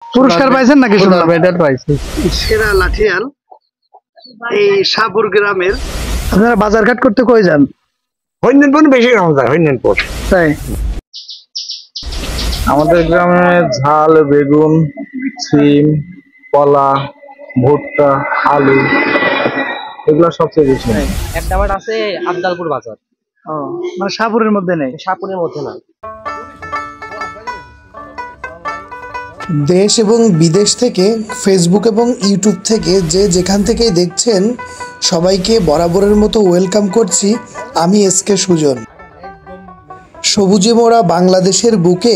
পুরস্কার পাইছেন নাকি? মেডেল পাইছি। সেরা লাঠিয়াল এই শাহপুর গ্রামের। আপনারা বাজারঘাট করতে কই যান? হইনপুর বেশি গ্রাম যায়, হইনপুর। তাই আমাদের গ্রামে ঝাল, বেগুন, সিম, কলা, ভুট্টা, আলু এগুলো সবচেয়ে বেশি। একটা বার আছে আবদালপুর বাজার। ও মানে শাহপুরের মধ্যে নেই? শাহপুরের মধ্যে না। দেশ এবং বিদেশ থেকে, ফেসবুক এবং ইউটিউব থেকে যে যেখান থেকেই দেখছেন, সবাইকে বরাবরের মতো ওয়েলকাম করছি। আমি এসকে সুজন। সবুজে মোড়া বাংলাদেশের বুকে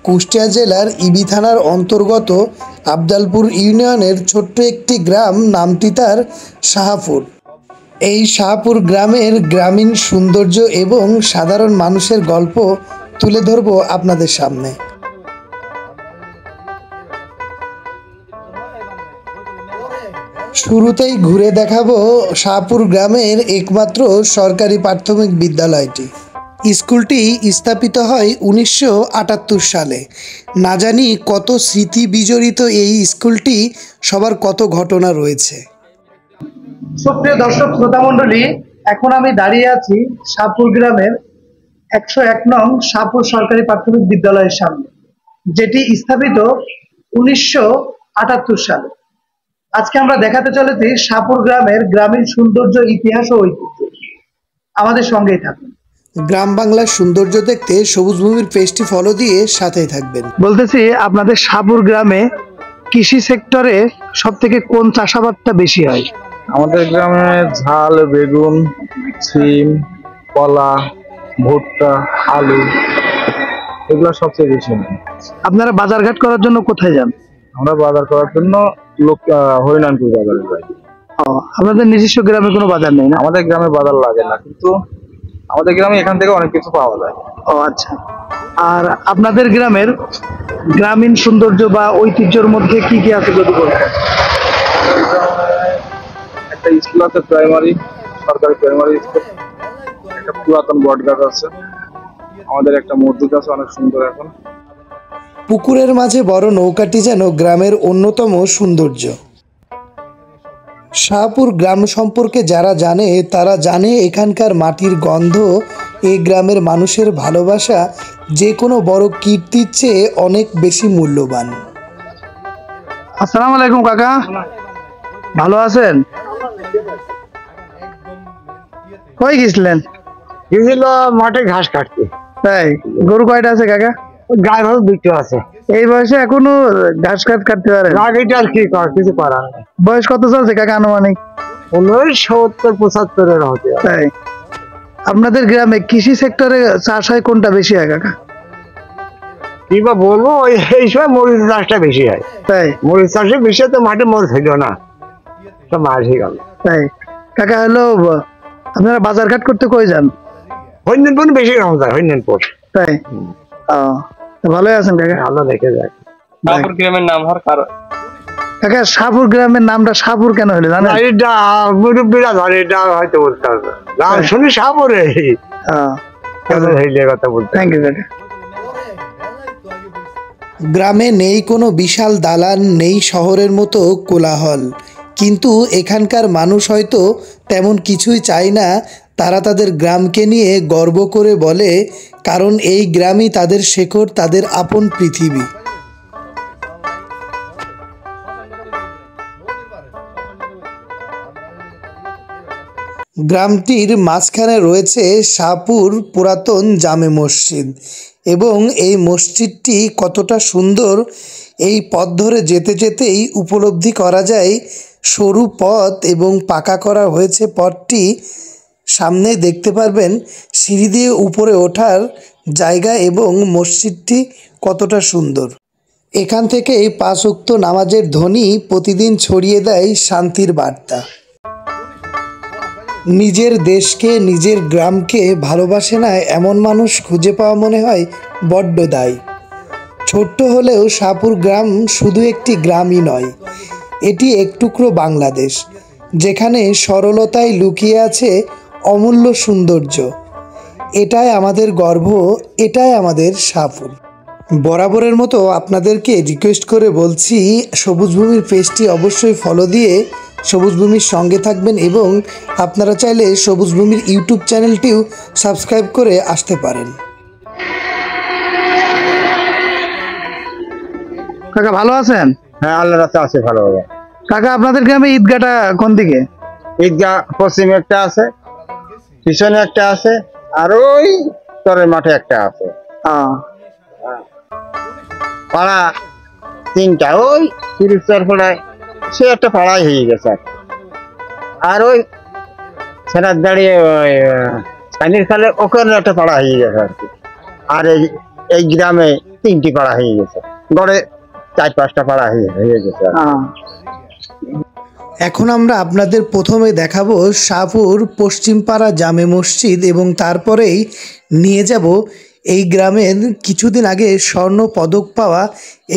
কুষ্টিয়া জেলার ইবি থানার অন্তর্গত আবদালপুর ইউনিয়নের ছোট্ট একটি গ্রাম, নামটি তার শাহপুর। এই শাহপুর গ্রামের গ্রামীণ সৌন্দর্য এবং সাধারণ মানুষের গল্প তুলে ধরব আপনাদের সামনে। শুরুতেই ঘুরে দেখাবো শাহপুর গ্রামের একমাত্র সরকারি প্রাথমিক বিদ্যালয়টি। স্কুলটি স্থাপিত হয় 1978 সালে। না জানি কত স্মৃতি বিজড়িত এই স্কুলটি, সবার কত ঘটনা রয়েছে। সুপ্রিয় দর্শক শ্রোতা মণ্ডলী, এখন আমি দাঁড়িয়ে আছি শাহপুর গ্রামের 101 নং শাহপুর সরকারি প্রাথমিক বিদ্যালয়ের সামনে, যেটি স্থাপিত 1978 সালে। আজকে আমরা দেখাতে চলেছি শাহপুর গ্রামের গ্রামীণ সৌন্দর্য, ইতিহাস ও ঐতিহ্য। আমাদের সঙ্গেই থাকুন। গ্রাম বাংলার সৌন্দর্য দেখতে সবুজ ভূমির পেজটি ফলো দিয়ে সাথেই থাকবেন। বলতেছি, আপনাদের শাহপুর গ্রামে কৃষি সেক্টরে সব থেকে কোন চাষাবাদটা বেশি হয়? আমাদের গ্রামে ঝাল, বেগুন, সিম, কলা, ভুট্টা, আলু এগুলো সবচেয়ে বেশি। আপনারা বাজারঘাট করার জন্য কোথায় যান? আমরা বাজার করার জন্য হরিনানপুর বাজারে যাই। আপনাদের নিজস্ব গ্রামে কোনো বাজার নেই না? আমাদের গ্রামে বাজার লাগে না, কিন্তু আমাদের গ্রামে এখান থেকে অনেক কিছু পাওয়া যায়। ও আচ্ছা। আর আপনাদের গ্রামের গ্রামীণ সৌন্দর্য বা ঐতিহ্যের মধ্যে কি কি আছে যদি বলতেন? একটা স্কুল আছে, প্রাইমারি, সরকারি প্রাইমারি স্কুল। একটা পুরাতন বট গাছ আছে। আমাদের একটা মসজিদ আছে অনেক সুন্দর। এখন পুকুরের মাঝে বড় নৌকাটি যেন গ্রামের অন্যতম সৌন্দর্য। শাহপুর গ্রাম সম্পর্কে যারা জানে তারা জানে এখানকার মাটির গন্ধ, এই গ্রামের মানুষের ভালোবাসা যে কোনো বড় কীর্তির চেয়ে অনেক বেশি মূল্যবান। আসসালামু আলাইকুম কাকা, ভালো আছেন? কই গেছিলেন? গেছিল মাঠে ঘাস কাটতে। তাই? গরু কয়টা আছে কাকা? গায়ে ভালো দুটো আছে। এই বয়সে এখনো ঘাস কাটতে পারেন? আর কি কিছু করার নেই। বয়স কত চলছে কাকা আনুমানিক? 70-75 হতে। তাই? আপনাদের গ্রামে কৃষি সেক্টরে চাষ হয় কোনটা বেশি হয় কাকা? কি বা বলবো, এই সময় মরিচ চাষটা বেশি হয়। তাই? মরিচ চাষে বেশি, তো মাঠে মরিচ হইল না, সব মাছ হয়ে গেল। তাই কাকা, হলো আপনারা বাজারঘাট করতে কই যান? হইনপুর বেশি গ্রাম যায়, হইনপুর। তাই? ভালোই আছেন কাকা? ভালো দেখে যায়। শাহপুর গ্রামের নাম হওয়ার কারণ? কাকা, শাহপুর গ্রামের নামটা শাহপুর কেন হলো জানেন? এটা মুরব্বীরা ধরে, এটা হয়তো বলতে হবে না, শুনি শাহপুরে কথা বলতে। থ্যাংক ইউ কাকা। গ্রামে নেই কোনো বিশাল দালান, নেই শহরের মতো কোলাহল, কিন্তু এখানকার মানুষ হয়তো তেমন কিছুই চায় না। তারা তাদের গ্রামকে নিয়ে গর্ব করে বলে, কারণ এই গ্রামই তাদের শেকড়, তাদের আপন পৃথিবী। গ্রামটির মাঝখানে রয়েছে শাহপুর পুরাতন জামে মসজিদ, এবং এই মসজিদটি কতটা সুন্দর এই পথ ধরে যেতে যেতেই উপলব্ধি করা যায়। সরু পথ এবং পাকা করা হয়েছে পথটি। সামনে দেখতে পারবেন সিঁড়ি দিয়ে উপরে ওঠার জায়গা, এবং মসজিদটি কতটা সুন্দর। এখান থেকেই 5 ওয়াক্ত নামাজের ধ্বনি প্রতিদিন ছড়িয়ে দেয় শান্তির বার্তা। নিজের দেশকে, নিজের গ্রামকে ভালোবাসে না এমন মানুষ খুঁজে পাওয়া মনে হয় বড্ড দায়। ছোট্ট হলেও শাহপুর গ্রাম শুধু একটি গ্রামই নয়, এটি এক টুকরো বাংলাদেশ, যেখানে সরলতায় লুকিয়ে আছে অমূল্য সৌন্দর্য। এটাই আমাদের গর্ব, এটাই আমাদের শাহপুর। বরাবরের মতো আপনাদেরকে রিকোয়েস্ট করে বলছি, সবুজ ভূমির পেজটি অবশ্যই ফলো দিয়ে সবুজ ভূমির সঙ্গে থাকবেন এবং আপনারা চাইলে সবুজ ভূমির ইউটিউব চ্যানেলটিও সাবস্ক্রাইব করে আসতে পারেন। কাকা ভালো আছেন? হ্যাঁ, আল্লাহর রাস্তা আছে ভালো হবে। কাকা আপনাদের গ্রামে ঈদগাহটা কোন দিকে? ঈদগাহ পশ্চিমে একটা আছে, পিছনে একটা আছে, আর ওই চরের মাঠে একটা আছে। পাড়া তিনটা, ওই তিরিশটার পাড়ায় সে একটা পাড়াই হয়ে গেছে। আর ওই সেনার দাঁড়িয়ে ওই পানির খালে ওখানে একটা পাড়া হয়ে গেছে আর কি। আর এই গ্রামে 3টি পাড়া হয়ে গেছে, গড়ে 4-5টা পাড়া হয়ে গেছে। এখন আমরা আপনাদের প্রথমে দেখাবো শাহপুর পশ্চিমপাড়া জামে মসজিদ এবং তারপরেই নিয়ে যাব এই গ্রামের কিছুদিন আগে স্বর্ণ পদক পাওয়া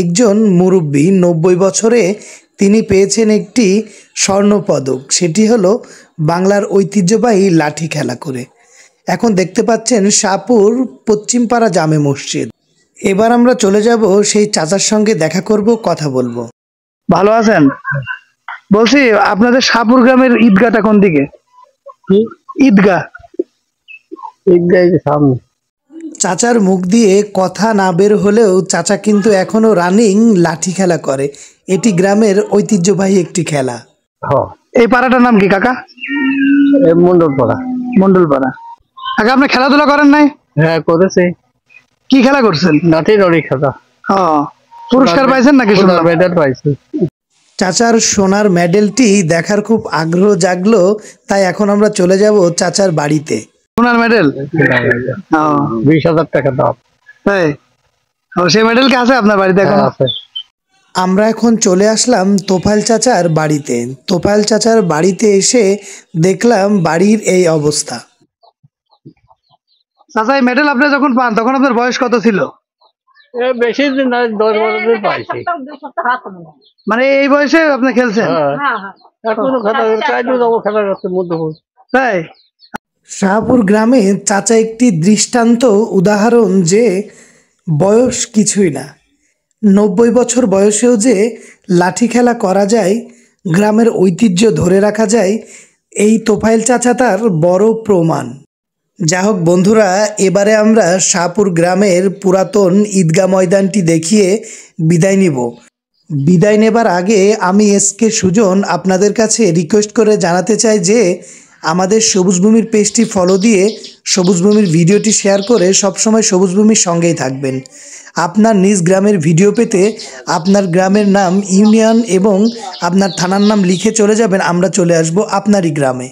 একজন মুরব্বী। 90 বছরে তিনি পেয়েছেন একটি স্বর্ণ পদক, সেটি হলো বাংলার ঐতিহ্যবাহী লাঠি খেলা করে। এখন দেখতে পাচ্ছেন শাহপুর পশ্চিমপাড়া জামে মসজিদ। এবার আমরা চলে যাব সেই চাচার সঙ্গে দেখা করব, কথা বলবো। ভালো আছেন? বলছি আপনাদের শাহপুর গ্রামের ঈদগাহটা কোন দিকে? ঈদগাহ সামনে। চাচার মুখ দিয়ে কথা না বের হলেও চাচা কিন্তু এখনো রানিং লাঠি খেলা করে। এটি গ্রামের ঐতিহ্যবাহী একটি খেলা। এই পাড়াটার নাম কি কাকা? মন্ডলপাড়া। মন্ডলপাড়া। কাকা আপনি খেলাধুলা করেন নাই? হ্যাঁ, করেছে। কি খেলা করছেন? লাঠি রড়ি খেলা। পুরস্কার পাইছেন নাকি? মেডেল পাইছে। চাচার সোনার মেডেলটি দেখার খুব আগ্রহ জাগলো, তাই এখন আমরা চলে যাব চাচার বাড়িতে। সোনার মেডেল? 20,000 টাকা দাম। তাই? সেই মেডেল কি আছে আপনার বাড়িতে এখন? আছে। আমরা এখন চলে আসলাম তোফায়েল চাচার বাড়িতে। তোফায়েল চাচার বাড়িতে এসে দেখলাম বাড়ির এই অবস্থা। চাচা এই মেডেল আপনি যখন পান তখন আপনার বয়স কত ছিল? বেশি দিন না, 10-12 দিন পাইছি। মানে এই বয়সে আপনি খেলছেন? এখনো খেলা করতে মধ্যে। তাই? শাহপুর গ্রামে চাচা একটি দৃষ্টান্ত উদাহরণ যে বয়স কিছুই না। 90 বছর বয়সেও যে লাঠি খেলা করা যায়, গ্রামের ঐতিহ্য ধরে রাখা যায়, এই তোফায়েল চাচা তার বড় প্রমাণ। যা হোক বন্ধুরা, এবারে আমরা শাহপুর গ্রামের পুরাতন ঈদগাহ ময়দানটি দেখিয়ে বিদায় নিব। বিদায় নেবার আগে আমি এসকে সুজন আপনাদের কাছে রিকোয়েস্ট করে জানাতে চাই যে আমাদের সবুজ ভূমির পেজটি ফলো দিয়ে সবুজ ভূমির ভিডিওটি শেয়ার করে সবসময় সবুজ ভূমির সঙ্গেই থাকবেন। আপনার নিজ গ্রামের ভিডিও পেতে আপনার গ্রামের নাম, ইউনিয়ন এবং আপনার থানার নাম লিখে চলে যাবেন, আমরা চলে আসব আপনারই গ্রামে।